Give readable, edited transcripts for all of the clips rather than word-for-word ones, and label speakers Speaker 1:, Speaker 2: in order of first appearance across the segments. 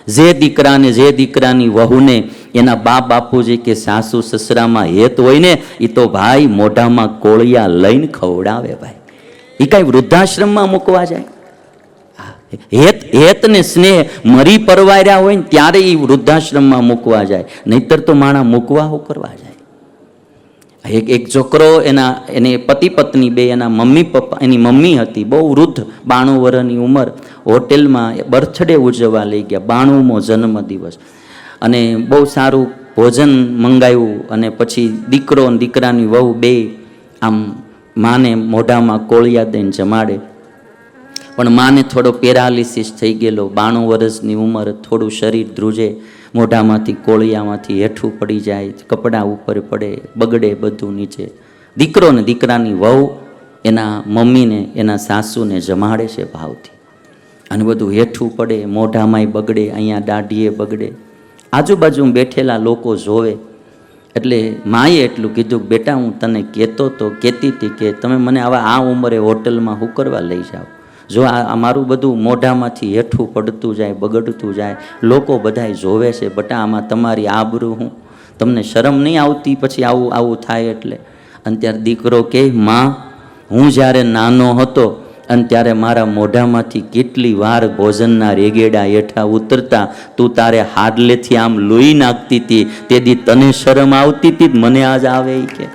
Speaker 1: જે દીકરાને જે દીકરાની વહુને એના બાપ બાપુજી કે સાસુ સસરામાં હેત હોય ને એ તો ભાઈ મોઢામાં કોળિયા લઈને ખવડાવે ભાઈ. એ કાંઈ વૃદ્ધાશ્રમમાં મૂકવા જાય? હેત ને સ્નેહ મરી પરવાર્યા હોય ને ત્યારે એ વૃદ્ધાશ્રમમાં મૂકવા જાય, નહીતર તો માણા મૂકવા કરવા જાય. એક છોકરો એને પતિ પત્ની બે એના મમ્મી પપ્પા, એની મમ્મી હતી બહુ વૃદ્ધ, 92 વર્ષની ઉંમર, હોટેલમાં બર્થડે ઉજવવા લઈ ગયા, 92મો જન્મદિવસ, અને બહુ સારું ભોજન મંગાવ્યું. અને પછી દીકરો અને દીકરાની વહુ બે આમ માને મોઢામાં કોળિયા દઈને જમાડે. પણ માને થોડો પેરાલિસિસ થઈ ગયેલો, 92 વર્ષની ઉંમર, થોડું શરીર ધ્રુજે, મોઢામાંથી કોળિયામાંથી હેઠું પડી જાય, કપડાં ઉપર પડે, બગડે બધું નીચે. દીકરો ને દીકરાની વહુ એના મમ્મીને એના સાસુને જમાડે છે ભાવથી, અને બધું હેઠું પડે, મોઢામાંય બગડે, અહીંયા દાઢીએ બગડે. આજુબાજુ બેઠેલા લોકો જોવે. એટલે માએ એટલું કીધું, બેટા હું તને કહેતી હતી કે તમે મને આવા આ ઉંમરે હોટલમાં શું કરવા લઈ જાઓ? જો આ મારું બધું મોઢામાંથી હેઠું પડતું જાય, બગડતું જાય, લોકો બધાય જોવે છે, બટા આમાં તમારી આબરૂ હું, તમને શરમ નહીં આવતી પછી આવું થાય એટલે? અને ત્યારે દીકરો કહે, માં હું જ્યારે નાનો હતો અને ત્યારે મારા મોઢામાંથી કેટલી વાર ભોજનના રેગેડા હેઠા ઉતરતા, તું તારે હાડલેથી આમ લોહી નાખતી હતી, તેથી તને શરમ આવતી હતી, મને આજ આવે કે?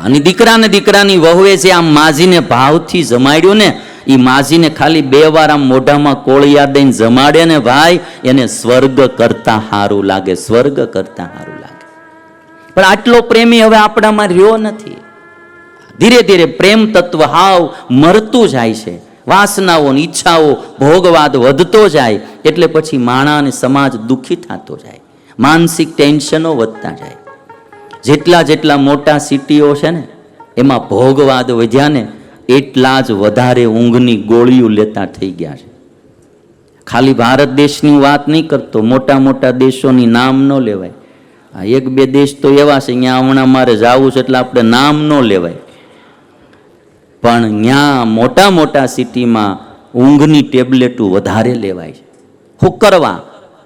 Speaker 1: અને દીકરાને દીકરાની વહુએ છે આમ માજીને ભાવથી જમાડ્યું ને, એ માજીને ખાલી 2 વાર આમ મોઢામાં કોળિયા દઈને જમાડે ને ભાઈ, એને સ્વર્ગ કરતા સારું લાગે, સ્વર્ગ કરતા સારું લાગે. પણ આટલો પ્રેમી હવે આપણામાં રહ્યો નથી. ધીરે ધીરે પ્રેમ તત્વ હાવ મરતું જાય છે, વાસનાઓ ઈચ્છાઓ ભોગવાદ વધતો જાય, એટલે પછી માણા અને સમાજ દુઃખી થતો જાય, માનસિક ટેન્શનો વધતા જાય. જેટલા મોટા સિટીઓ છે ને એમાં ભોગવાદ વધ્યા ને એટલા જ વધારે ઊંઘની ગોળીઓ લેતા થઈ ગયા છે. ખાલી ભારત દેશની વાત નહીં કરતો, મોટા દેશોની નામ ન લેવાય. 1-2 દેશ તો એવા છે, અહીંયા હમણાં મારે જવું છે એટલે આપણે નામ ન લેવાય, પણ ત્યાં મોટા સિટીમાં ઊંઘની ટેબ્લેટો વધારે લેવાય છે. શું કરવા?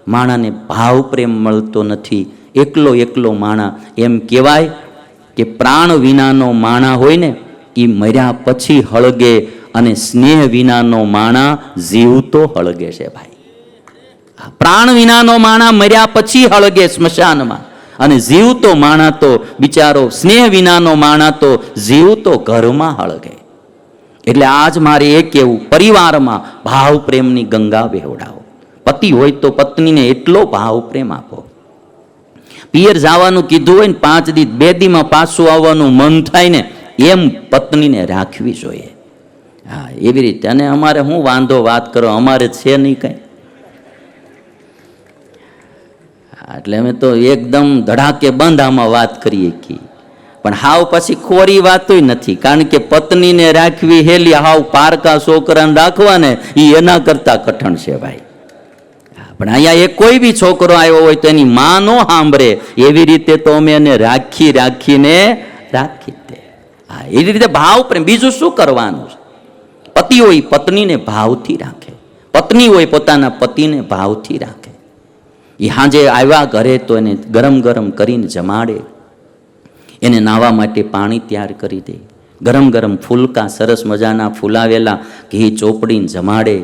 Speaker 1: માણાને ભાવ પ્રેમ મળતો નથી. એકલો માણા, એમ કહેવાય કે પ્રાણ વિનાનો માણા હોય ને એ મર્યા પછી હળગે, અને સ્નેહ વિનાનો માણા જીવતો હળગે છે ભાઈ. પ્રાણ વિનાનો માણા મર્યા પછી હળગે સ્મશાનમાં, અને જીવતો માણા તો બિચારો, સ્નેહ વિનાનો માણા તો જીવતો ઘરમાં હળગે. એટલે આજ મારે એ કહેવું, પરિવારમાં ભાવ પ્રેમની ગંગા વહેવડાવો. પતિ હોય તો પત્નીને એટલો ભાવ પ્રેમ આપો. પિયર જવાનું કીધું હોય ને 5 દી 2 દીમાં પાછું આવવાનું મન થાય ને એમ પત્નીને રાખવી જોઈએ. હા, એવી રીતે. અને અમારે શું વાંધો વાત કરો, અમારે છે નહીં કંઈ. એટલે અમે તો એકદમ ધડાકે બંધ આમાં વાત કરીએ કે, પણ હાવ પછી ખોરી વાતોય નથી, કારણ કે પત્નીને રાખવી હેલી, હાવ પારકા છોકરાને રાખવા ને એ એના કરતા કઠણ છે ભાઈ. પણ અહીંયા એક કોઈ બી છોકરો આવ્યો હોય તો એની માં નો સાંભળે, એવી રીતે તો અમે એને રાખીને રાખી દે. હા, એવી રીતે ભાવ પ્રેમ. બીજું શું કરવાનું છે? પતિ હોય પત્નીને ભાવથી રાખે, પત્ની હોય પોતાના પતિને ભાવથી રાખે. એ સાંજે આવ્યા ઘરે તો એને ગરમ કરીને જમાડે, એને નાહવા માટે પાણી તૈયાર કરી દે, ગરમ ફૂલકા સરસ મજાના ફૂલાવેલા ઘી ચોપડીને જમાડે.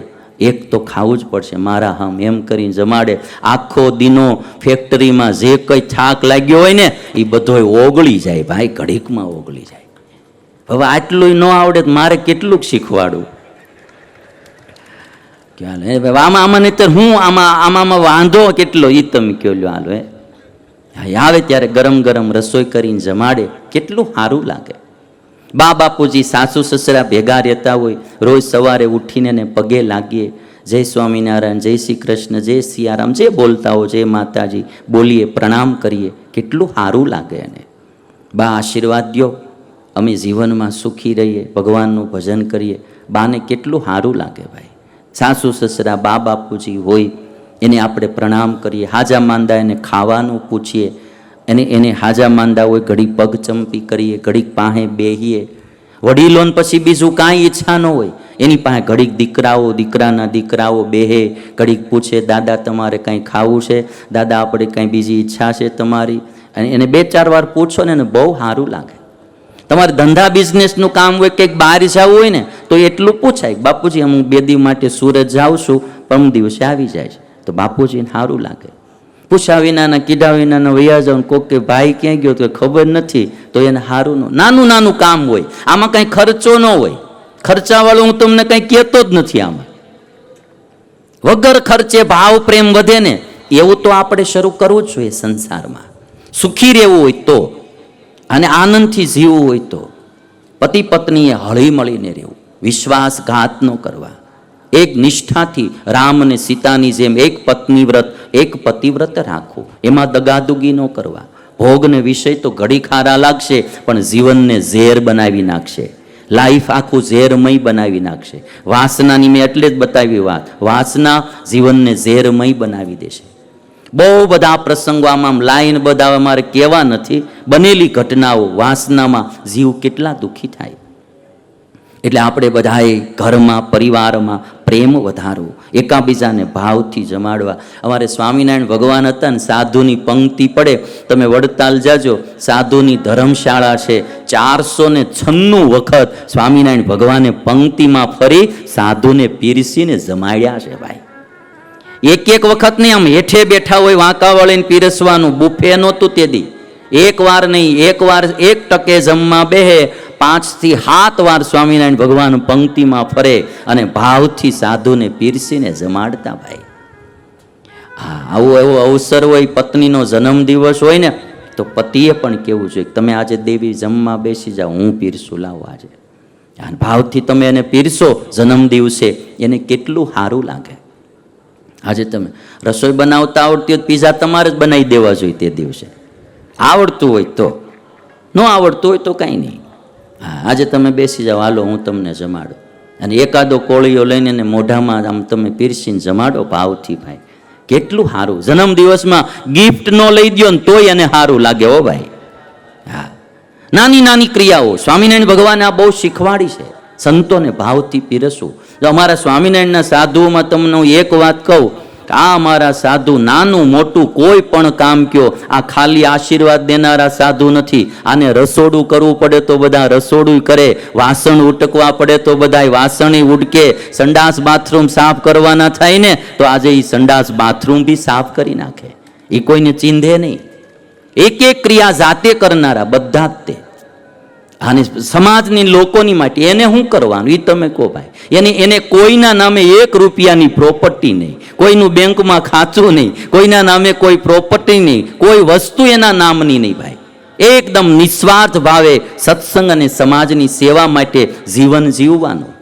Speaker 1: એક તો ખાવું જ પડશે મારા હમ, એમ કરીને જમાડે. આખો દિનો ફેક્ટરીમાં જે કંઈ થાક લાગ્યો હોય ને એ બધો ઓગળી જાય ભાઈ, ઘડીકમાં ઓગળી જાય. હવે આટલું ન આવડે તો મારે કેટલું શીખવાડું? આમાં નહીતર હું આમાં વાંધો કેટલો એ તમે કહો લો. હાલો આવે ત્યારે ગરમ રસોઈ કરીને જમાડે, કેટલું સારું લાગે. બા બાપુજી સાસુ સસરા ભેગા રહેતા હોય, રોજ સવારે ઉઠીને એને પગે લાગીએ, જય સ્વામિનારાયણ, જય શ્રી કૃષ્ણ, જય સિયારામ, જે બોલતા હો, જય માતાજી બોલીએ, પ્રણામ કરીએ, કેટલું સારું લાગે. એને બા આશીર્વાદ દો, અમે જીવનમાં સુખી રહીએ, ભગવાનનું ભજન કરીએ, બાને કેટલું સારું લાગે ભાઈ. સાસુ સસરા બા બાપુજી હોય એને આપણે પ્રણામ કરીએ, હાજા માંદા એને ખાવાનું પૂછીએ, એને હાજા માંદા હોય ઘડી પગ ચંપી કરીએ, ઘડીક પાસે બેહીએ. વડીલોને પછી બીજું કાંઈ ઈચ્છા ન હોય, એની પાસે ઘડીક દીકરાના દીકરાઓ બેહે, ઘડીક પૂછે, દાદા તમારે કંઈ ખાવું છે, દાદા આપણે કંઈ બીજી ઈચ્છા છે તમારી, અને એને 2-4 વાર પૂછો ને એને બહુ સારું લાગે. તમારે ધંધા બિઝનેસનું કામ હોય, કંઈક બહાર જવું હોય ને તો એટલું પૂછાય, બાપુજી હું 2 દિવસ માટે સુરત જાઉં છું, પરમ દિવસે આવી જાય છે, તો બાપુજીને સારું લાગે. પૂછા વિનાના કીધા વિનાના વૈયા જાવ, કોક કે ભાઈ ક્યાં ગયો તો ખબર નથી, તો એને સારું નાનું કામ હોય. આમાં કંઈ ખર્ચો ન હોય, ખર્ચાવાળો હું તમને કંઈ કહેતો જ નથી. આમાં વગર ખર્ચે ભાવ પ્રેમ વધે ને, એવું તો આપણે શરૂ કરવું જ જોઈએ સંસારમાં. સુખી રહેવું હોય તો, અને આનંદથી જીવવું હોય તો પતિ પત્નીએ હળી મળીને રહેવું, વિશ્વાસઘાત ન કરવા, એક નિષ્ઠાથી રામ અને સીતાની જેમ એક પત્ની વ્રત એક પતિવ્રત રાખવું, એમાં દગાદુગી ન કરવા. ભોગને વિષય તો ઘડી ખારા લાગશે, પણ જીવનને ઝેર બનાવી નાખશે, લાઈફ આખું ઝેરમય બનાવી નાખશે. વાસનાની મેં એટલે જ બતાવી વાત, વાસના જીવનને ઝેરમય બનાવી દેશે. બહુ બધા પ્રસંગો આમાં લાઈન બધા અમારે કહેવા નથી, બનેલી ઘટનાઓ, વાસનામાં જીવ કેટલા દુઃખી થાય. એટલે આપણે બધાએ ઘરમાં પરિવારમાં પ્રેમ વધારવો, એકાબીજાને ભાવથી જમાડવા. અમારે સ્વામિનારાયણ ભગવાન હતા ને, સાધુની પંક્તિ પડે, તમે વડતાલ જાજો, સાધુની ધર્મશાળા છે, 496 વખત સ્વામિનારાયણ ભગવાને પંક્તિમાં ફરી સાધુને પીરસીને જમાડ્યા છે ભાઈ. એક વખત નહીં, આમ હેઠે બેઠા હોય વાંકા વળીને પીરસવાનું, બુફે નહોતું તે દી. એક વાર નહીં, એક વાર 1 ટકે જમવા બેહે, 5 થી 7 વાર સ્વામિનારાયણ ભગવાન પંક્તિમાં ફરે અને ભાવથી સાધુને પીરસીને જમાડતા ભાઈ. હા, આવો એવો અવસર હોય, પત્નીનો જન્મદિવસ હોય ને, તો પતિએ પણ કહેવું જોઈએ, તમે આજે દેવી જમવા બેસી જાઓ, હું પીરસું, લાવો આજે. ભાવથી તમે એને પીરસો જન્મદિવસે, એને કેટલું સારું લાગે. આજે તમે રસોઈ બનાવતા આવડતી હોય, પીઝા તમારે જ બનાવી દેવા જોઈએ તે દિવસે. આવડતું હોય તો, ન આવડતું હોય તો કાંઈ નહીં. હા, આજે તમે બેસી જાઓ, હાલો હું તમને જમાડું, અને એકાદો કોળીઓ લઈને એને મોઢામાં આમ તમે પીરસીને જમાડો ભાવથી ભાઈ, કેટલું સારું. જન્મદિવસમાં ગિફ્ટ ન લઈ દો ને તોય એને સારું લાગે હો ભાઈ. હા, નાની ક્રિયાઓ સ્વામિનારાયણ ભગવાને આ બહુ શીખવાડી છે, સંતોને ભાવથી પીરસવું. જો અમારા સ્વામિનારાયણના સાધુઓમાં તમને હું એક વાત કહું, આ અમારા સાધુ નાનું મોટું કોઈ પણ કામ કયો, આ ખાલી આશીર્વાદ દેનારા સાધુ નથી. આને રસોડું કરવું પડે તો બધા રસોડું કરે, વાસણ ઉટકવા પડે તો બધા વાસણ ઉટકે, સંડાસ બાથરૂમ સાફ કરવાના થાય ને તો આજે એ સંડાસ બાથરૂમ બી સાફ કરી નાખે. એ કોઈને ચીંધે નહીં. એક ક્રિયા જાતે કરનારા બધા જ તે. અને સમાજની લોકોની માટે એને શું કરવાનું એ તમે કહો ભાઈ. એને કોઈના નામે 1 રૂપિયાની પ્રોપર્ટી નહીં, કોઈનું બેંકમાં ખાતું નહીં, કોઈના નામે કોઈ પ્રોપર્ટી નહીં, કોઈ વસ્તુ એના નામની નહીં ભાઈ. એકદમ નિસ્વાર્થ ભાવે સત્સંગ અને સમાજની સેવા માટે જીવન જીવવાનું.